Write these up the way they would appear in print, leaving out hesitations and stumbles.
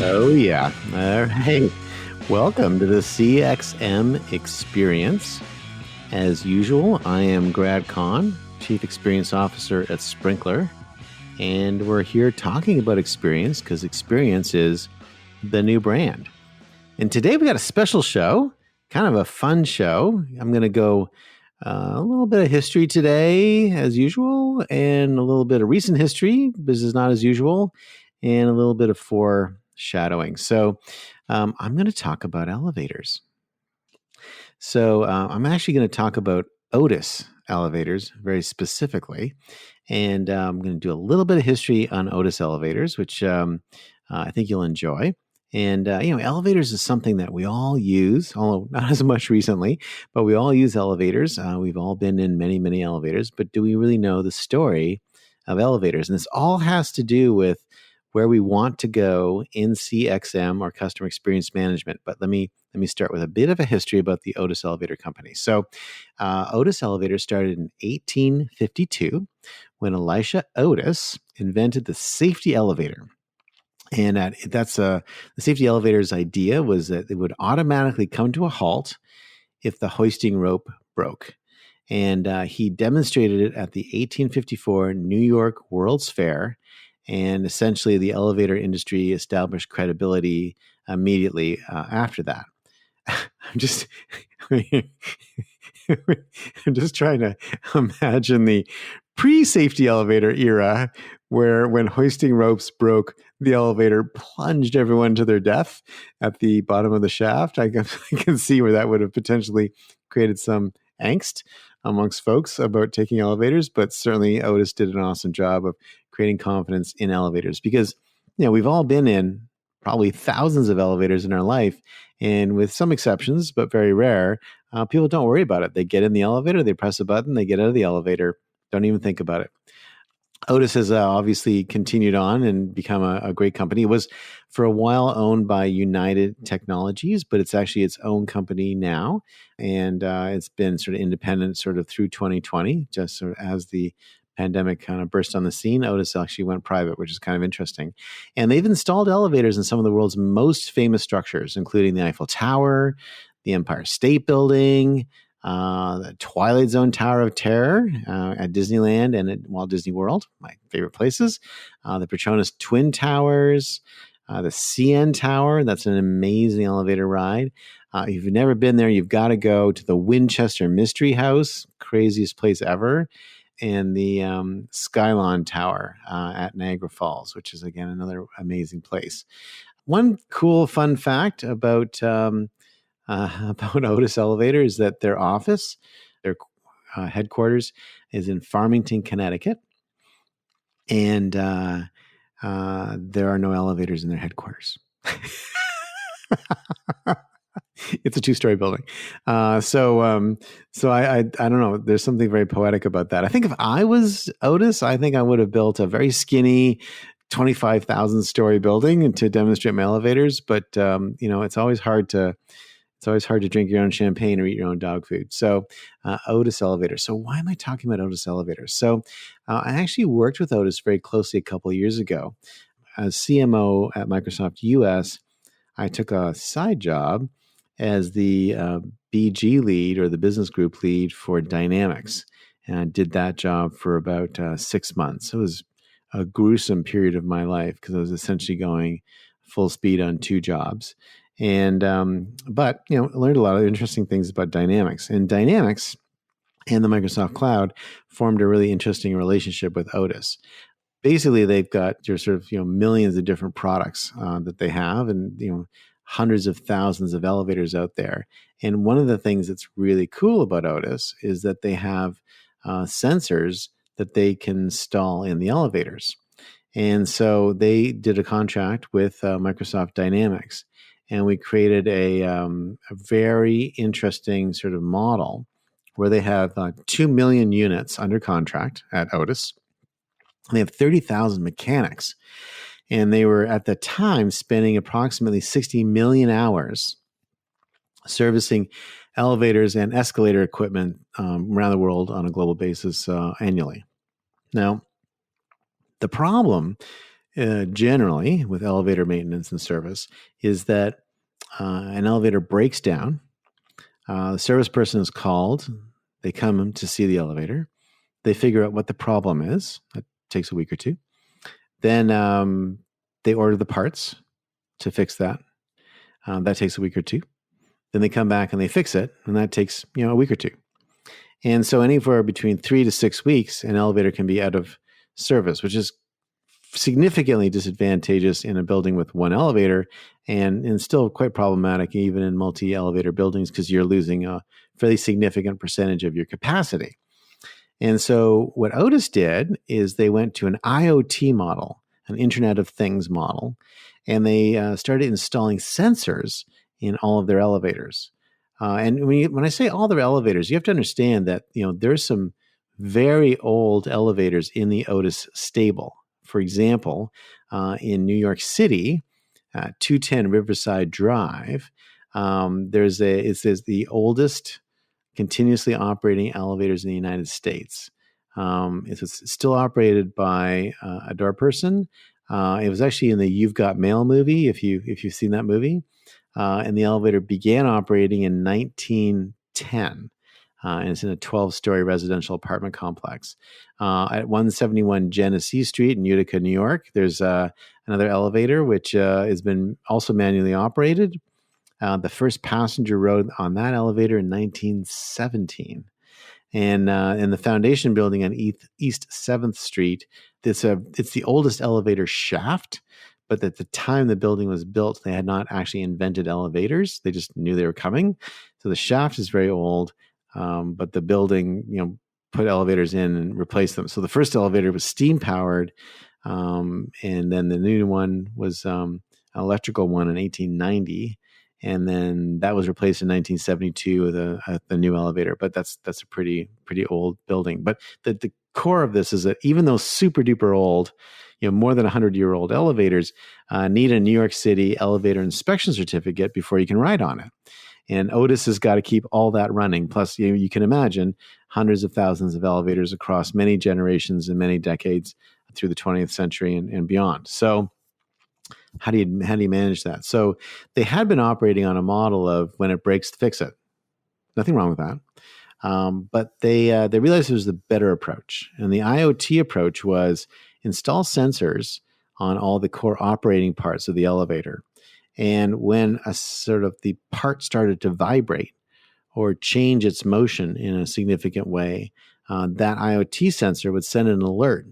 Oh, yeah. All right. Welcome to the CXM Experience. As usual, I am Grad Khan, Chief Experience Officer at Sprinkler, and we're here talking about experience because experience is the new brand. And today we got a special show, kind of a fun show. I'm going to go a little bit of history today, as usual, and a little bit of recent history. This is not as usual, and a little bit of foreshadowing. So, I'm going to talk about elevators. So, I'm actually going to talk about Otis Elevators very specifically, and I'm going to do a little bit of history on Otis Elevators, which I think you'll enjoy. And elevators is something that we all use, although not as much recently, but we all use elevators. We've all been in many, many elevators, but do we really know the story of elevators? And this all has to do with where we want to go in CXM or customer experience management. But let me start with a bit of a history about the Otis Elevator Company. So, Otis Elevators started in 1852 when Elisha Otis invented the safety elevator. And the safety elevator's idea was that it would automatically come to a halt if the hoisting rope broke. And he demonstrated it at the 1854 New York World's Fair. And essentially, the elevator industry established credibility immediately after that. I'm just, I'm just trying to imagine the pre-safety elevator era, where when hoisting ropes broke, the elevator plunged everyone to their death at the bottom of the shaft. I can see where that would have potentially created some angst amongst folks about taking elevators, but certainly Otis did an awesome job of creating confidence in elevators because, we've all been in probably thousands of elevators in our life. And with some exceptions, but very rare, people don't worry about it. They get in the elevator, they press a button, they get out of the elevator, don't even think about it. Otis has obviously continued on and become a great company. It was for a while owned by United Technologies, but it's actually its own company now. And it's been sort of independent sort of through 2020, just sort of as the pandemic kind of burst on the scene. Otis actually went private, which is kind of interesting. And they've installed elevators in some of the world's most famous structures, including the Eiffel Tower, the Empire State Building, the Twilight Zone Tower of Terror at Disneyland and at Walt Disney World, my favorite places. The Petronas Twin Towers, the CN Tower. That's an amazing elevator ride. If you've never been there, you've got to go to the Winchester Mystery House, craziest place ever, and the Skylon Tower at Niagara Falls, which is, again, another amazing place. One cool fun fact about Otis Elevator is that their office, their headquarters, is in Farmington, Connecticut, and there are no elevators in their headquarters. It's a 2-story building. So I don't know. There's something very poetic about that. I think if I was Otis, I think I would have built a very skinny 25,000 story building to demonstrate my elevators. But it's always hard to drink your own champagne or eat your own dog food. So Otis Elevators. So why am I talking about Otis Elevators? So I actually worked with Otis very closely a couple of years ago. As CMO at Microsoft US, I took a side job as the BG lead or the business group lead for Dynamics. And I did that job for about 6 months. It was a gruesome period of my life because I was essentially going full speed on 2 jobs. And but I learned a lot of interesting things about Dynamics. And Dynamics and the Microsoft Cloud formed a really interesting relationship with Otis. Basically, they've got your sort of millions of different products that they have, and hundreds of thousands of elevators out there. And one of the things that's really cool about Otis is that they have sensors that they can install in the elevators. And so they did a contract with Microsoft Dynamics. And we created a very interesting sort of model where they have 2 million units under contract at Otis. They have 30,000 mechanics. And they were, at the time, spending approximately 60 million hours servicing elevators and escalator equipment around the world on a global basis annually. Now, the problem generally with elevator maintenance and service is that an elevator breaks down. The service person is called. They come to see the elevator. They figure out what the problem is. That takes a week or two. Then they order the parts to fix that. That takes a week or two. Then they come back and they fix it, and that takes a week or two. And so anywhere between 3 to 6 weeks, an elevator can be out of service, which is significantly disadvantageous in a building with one elevator, and still quite problematic even in multi-elevator buildings because you're losing a fairly significant percentage of your capacity. And so what Otis did is they went to an IoT model, an Internet of Things model, and they started installing sensors in all of their elevators. And when I say all their elevators, you have to understand that there's some very old elevators in the Otis stable. For example, in New York City, 210 Riverside Drive, it says the oldest continuously operating elevators in the United States. It's still operated by a door person. It was actually in the You've Got Mail movie, if you've seen that movie. And the elevator began operating in 1910. And it's in a 12-story residential apartment complex. At 171 Genesee Street in Utica, New York, there's another elevator which has been also manually operated. The first passenger rode on that elevator in 1917. And in the Foundation Building on East 7th Street, it's the oldest elevator shaft. But at the time the building was built, they had not actually invented elevators. They just knew they were coming. So the shaft is very old, but the building, put elevators in and replaced them. So the first elevator was steam powered, and then the new one was an electrical one in 1890, and then that was replaced in 1972 with the new elevator. But that's a pretty old building. But the core of this is that even though super duper old, more than 100-year-old elevators need a New York City elevator inspection certificate before you can ride on it. And Otis has got to keep all that running. Plus, you can imagine hundreds of thousands of elevators across many generations and many decades through the 20th century and beyond. So how do you manage that? So they had been operating on a model of when it breaks, fix it. Nothing wrong with that. But they realized it was the better approach. And the IoT approach was install sensors on all the core operating parts of the elevator. And when the part started to vibrate or change its motion in a significant way, that IoT sensor would send an alert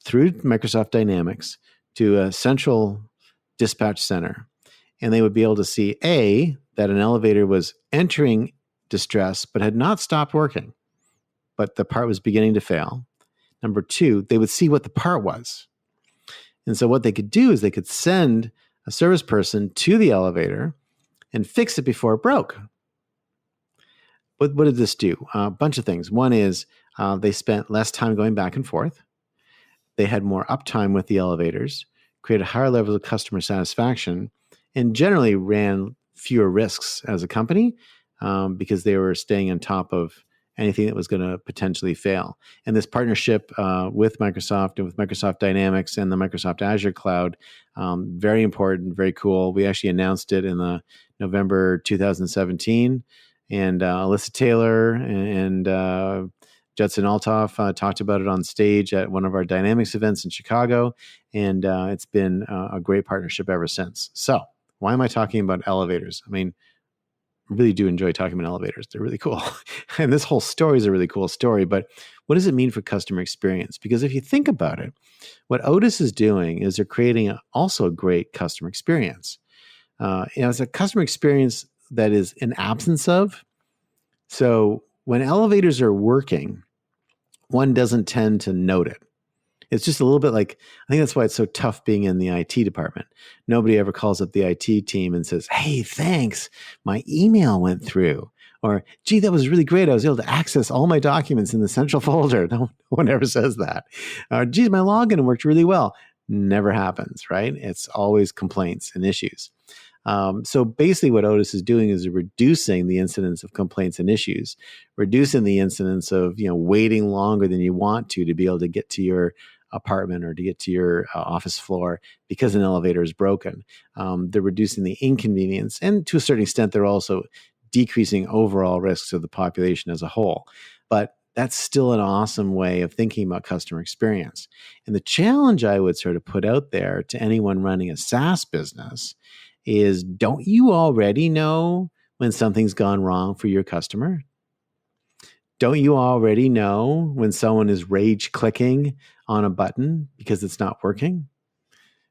through Microsoft Dynamics to a central dispatch center. And they would be able to see, A, that an elevator was entering distress but had not stopped working, but the part was beginning to fail. Number two, they would see what the part was. And so what they could do is they could send a service person to the elevator and fix it before it broke. But what did this do? A bunch of things. One is they spent less time going back and forth. They had more uptime with the elevators, created higher levels of customer satisfaction, and generally ran fewer risks as a company because they were staying on top of anything that was going to potentially fail. And this partnership with Microsoft and with Microsoft Dynamics and the Microsoft Azure cloud, very important, very cool. We actually announced it in the November 2017. And Alyssa Taylor and Judson Althoff talked about it on stage at one of our Dynamics events in Chicago. And it's been a great partnership ever since. So why am I talking about elevators? I mean, really do enjoy talking about elevators. They're really cool. And this whole story is a really cool story, but what does it mean for customer experience? Because if you think about it, what Otis is doing is they're creating also a great customer experience. It's a customer experience that is an absence of. So when elevators are working, one doesn't tend to note it. It's just a little bit like, I think that's why it's so tough being in the IT department. Nobody ever calls up the IT team and says, hey, thanks, my email went through. Or, gee, that was really great. I was able to access all my documents in the central folder. No one ever says that. Geez, my login worked really well. Never happens, right? It's always complaints and issues. So basically what Otis is doing is reducing the incidence of complaints and issues, reducing the incidence of waiting longer than you want to be able to get to your apartment or to get to your office floor because an elevator is broken. They're reducing the inconvenience, and to a certain extent, they're also decreasing overall risks of the population as a whole. But that's still an awesome way of thinking about customer experience. And the challenge I would sort of put out there to anyone running a SaaS business is, don't you already know when something's gone wrong for your customer? Don't you already know when someone is rage clicking on a button because it's not working?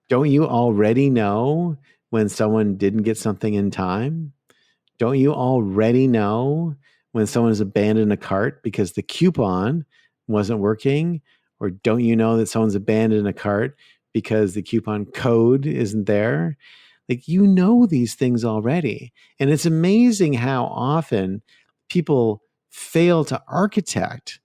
Don't you already know when someone didn't get something in time? Don't you already know when someone has abandoned a cart because the coupon wasn't working? Or don't you know that someone's abandoned a cart because the coupon code isn't there? Like, you know these things already. And it's amazing how often people fail to architect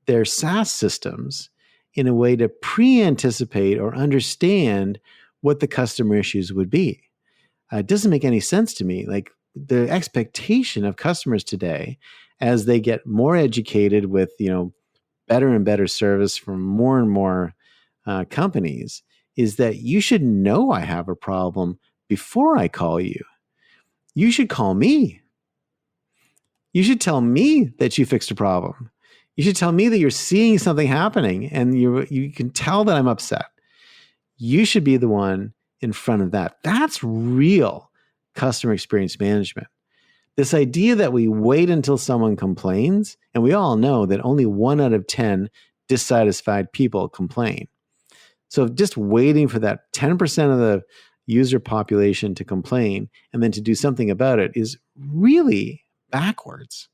their SaaS systems in a way to pre-anticipate or understand what the customer issues would be. It doesn't make any sense to me. Like, the expectation of customers today, as they get more educated with, better and better service from more and more companies, is that you should know I have a problem before I call you. You should call me. You should tell me that you fixed a problem. You should tell me that you're seeing something happening and you can tell that I'm upset. You should be the one in front of that. That's real customer experience management. This idea that we wait until someone complains, and we all know that only 1 out of 10 dissatisfied people complain. So just waiting for that 10% of the user population to complain and then to do something about it is really backwards.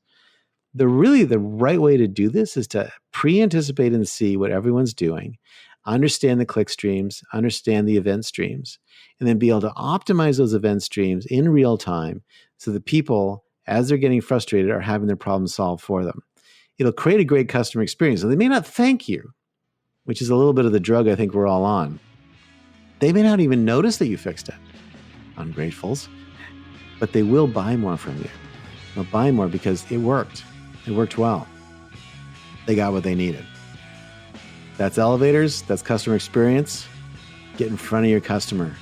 The right way to do this is to pre-anticipate and see what everyone's doing, understand the click streams, understand the event streams, and then be able to optimize those event streams in real time so that people, as they're getting frustrated, are having their problems solved for them. It'll create a great customer experience. And they may not thank you, which is a little bit of the drug I think we're all on. They may not even notice that you fixed it, ungratefuls, but they will buy more from you. They'll buy more because it worked. It worked well. They got what they needed. That's elevators. That's customer experience. Get in front of your customer.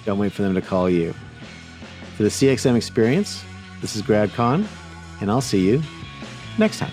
Don't wait for them to call you. For the CXM experience, this is Grad Conn, and I'll see you next time.